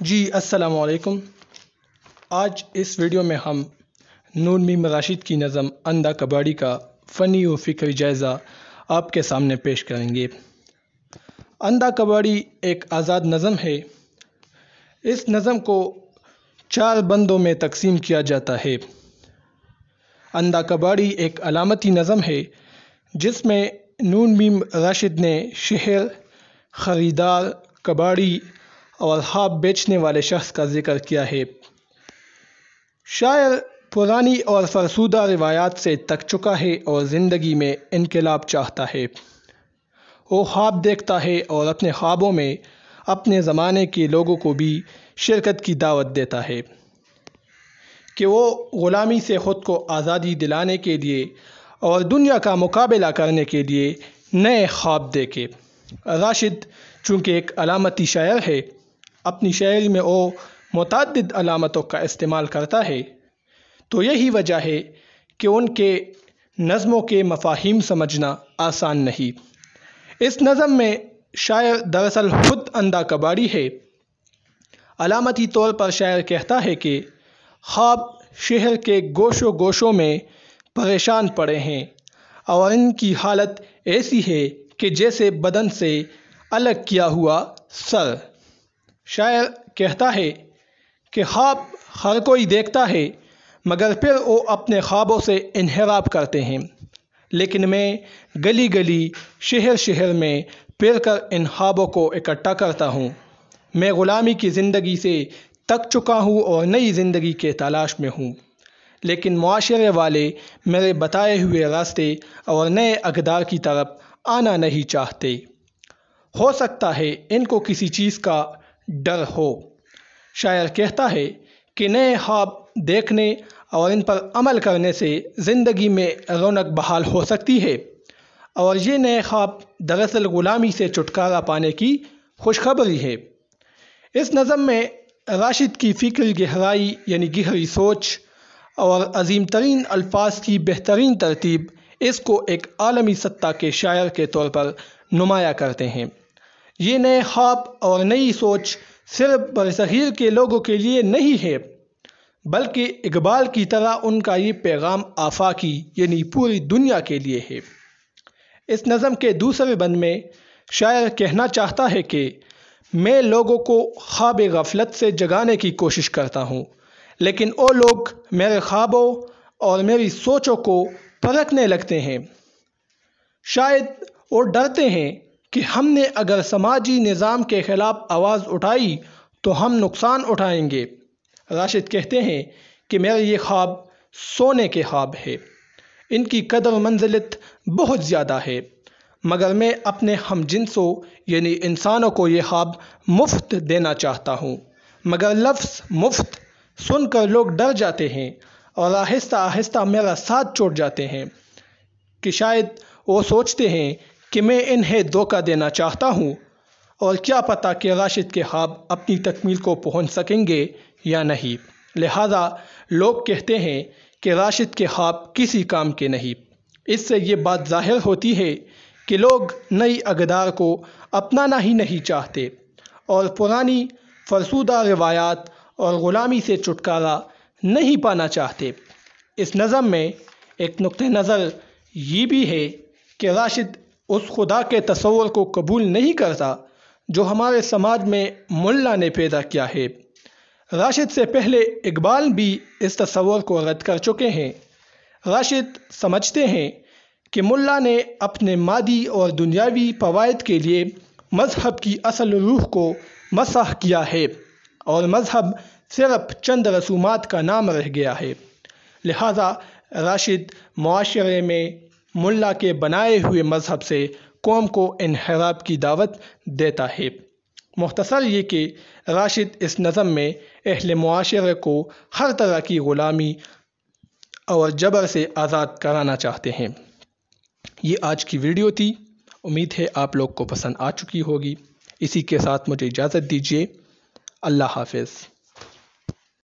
جی السلام علیکم۔ آج اس ویڈیو میں ہم نون میم راشد کی نظم اندھا کباڑی کا فنی و فکری جائزہ آپ کے سامنے پیش کریں گے۔ اندھا کباڑی ایک آزاد نظم ہے۔ اس نظم کو 4 بندوں میں تقسیم کیا جاتا ہے۔ اندھا کباڑی ایک علامتی نظم ہے جس میں نون میم راشد نے شہر، خریدار، کباڑی اور خواب بیچنے والے شخص کا ذکر کیا ہے۔ شاعر پرانی اور فرسودہ روایات سے تک چکا ہے اور زندگی میں انقلاب چاہتا ہے۔ وہ خواب دیکھتا ہے اور اپنے خوابوں میں اپنے زمانے کے لوگوں کو بھی شرکت کی دعوت دیتا ہے کہ وہ غلامی سے خود کو آزادی دلانے کے لیے اور دنیا کا مقابلہ کرنے کے لیے نئے خواب دیکھے۔ راشد چونکہ ایک علامتی شاعر ہے، اپنی شاعری میں وہ متعدد علامتوں کا استعمال کرتا ہے، تو یہی وجہ ہے کہ ان کے نظموں کے مفاہیم سمجھنا آسان نہیں۔ اس نظم میں شاعر دراصل خود اندھا کباڑی ہے۔ علامتی طور پر شاعر کہتا ہے کہ خواب شہر کے گوشوں گوشوں میں پریشان پڑے ہیں اور ان کی حالت ایسی ہے کہ جیسے بدن سے الگ کیا ہوا سر۔ شاعر کہتا ہے کہ خواب ہر کوئی دیکھتا ہے مگر پھر وہ اپنے خوابوں سے انحراف کرتے ہیں، لیکن میں گلی گلی شہر شہر میں پھر کر ان خوابوں کو اکٹھا کرتا ہوں۔ میں غلامی کی زندگی سے تک چکا ہوں اور نئی زندگی کے تلاش میں ہوں، لیکن معاشرے والے میرے بتائے ہوئے راستے اور نئے اقدار کی طرف آنا نہیں چاہتے۔ ہو سکتا ہے ان کو کسی چیز کا ڈر ہو۔ شاعر کہتا ہے کہ نئے خواب دیکھنے اور ان پر عمل کرنے سے زندگی میں رونق بحال ہو سکتی ہے، اور یہ نئے خواب دراصل غلامی سے چھٹکارا پانے کی خوشخبری ہے۔ اس نظم میں راشد کی فکری گہرائی یعنی گہری سوچ اور عظیم ترین الفاظ کی بہترین ترتیب اس کو ایک عالمی سطح کے شاعر کے طور پر نمایاں کرتے ہیں۔ یہ نئے خواب اور نئی سوچ صرف برصغیر کے لوگوں کے لیے نہیں ہے، بلکہ اقبال کی طرح ان کا یہ پیغام آفاقی یعنی پوری دنیا کے لیے ہے۔ اس نظم کے دوسرے بند میں شاعر کہنا چاہتا ہے کہ میں لوگوں کو خواب غفلت سے جگانے کی کوشش کرتا ہوں، لیکن وہ لوگ میرے خوابوں اور میری سوچوں کو پرکھنے لگتے ہیں۔ شاید وہ ڈرتے ہیں کہ ہم نے اگر سماجی نظام کے خلاف آواز اٹھائی تو ہم نقصان اٹھائیں گے۔ راشد کہتے ہیں کہ میرے یہ خواب سونے کے خواب ہے، ان کی قدر و منزلت بہت زیادہ ہے، مگر میں اپنے ہم جنسوں یعنی انسانوں کو یہ خواب مفت دینا چاہتا ہوں، مگر لفظ مفت سن کر لوگ ڈر جاتے ہیں اور آہستہ آہستہ میرا ساتھ چھوڑ جاتے ہیں کہ شاید وہ سوچتے ہیں کہ میں انہیں دھوکہ دینا چاہتا ہوں، اور کیا پتہ کہ راشد کے خواب اپنی تکمیل کو پہنچ سکیں گے یا نہیں۔ لہٰذا لوگ کہتے ہیں کہ راشد کے خواب کسی کام کے نہیں۔ اس سے یہ بات ظاہر ہوتی ہے کہ لوگ نئی اقدار کو اپنانا ہی نہیں چاہتے اور پرانی فرسودہ روایات اور غلامی سے چھٹکارا نہیں پانا چاہتے۔ اس نظم میں ایک نقطہ نظر یہ بھی ہے کہ راشد اس خدا کے تصور کو قبول نہیں کرتا جو ہمارے سماج میں ملا نے پیدا کیا ہے۔ راشد سے پہلے اقبال بھی اس تصور کو رد کر چکے ہیں۔ راشد سمجھتے ہیں کہ ملا نے اپنے مادی اور دنیاوی فوائد کے لیے مذہب کی اصل روح کو مسخ کیا ہے اور مذہب صرف چند رسومات کا نام رہ گیا ہے۔ لہٰذا راشد معاشرے میں ملا کے بنائے ہوئے مذہب سے قوم کو انحراف کی دعوت دیتا ہے۔ مختصر یہ کہ راشد اس نظم میں اہل معاشرے کو ہر طرح کی غلامی اور جبر سے آزاد کرانا چاہتے ہیں۔ یہ آج کی ویڈیو تھی، امید ہے آپ لوگ کو پسند آ چکی ہوگی۔ اسی کے ساتھ مجھے اجازت دیجیے۔ اللہ حافظ۔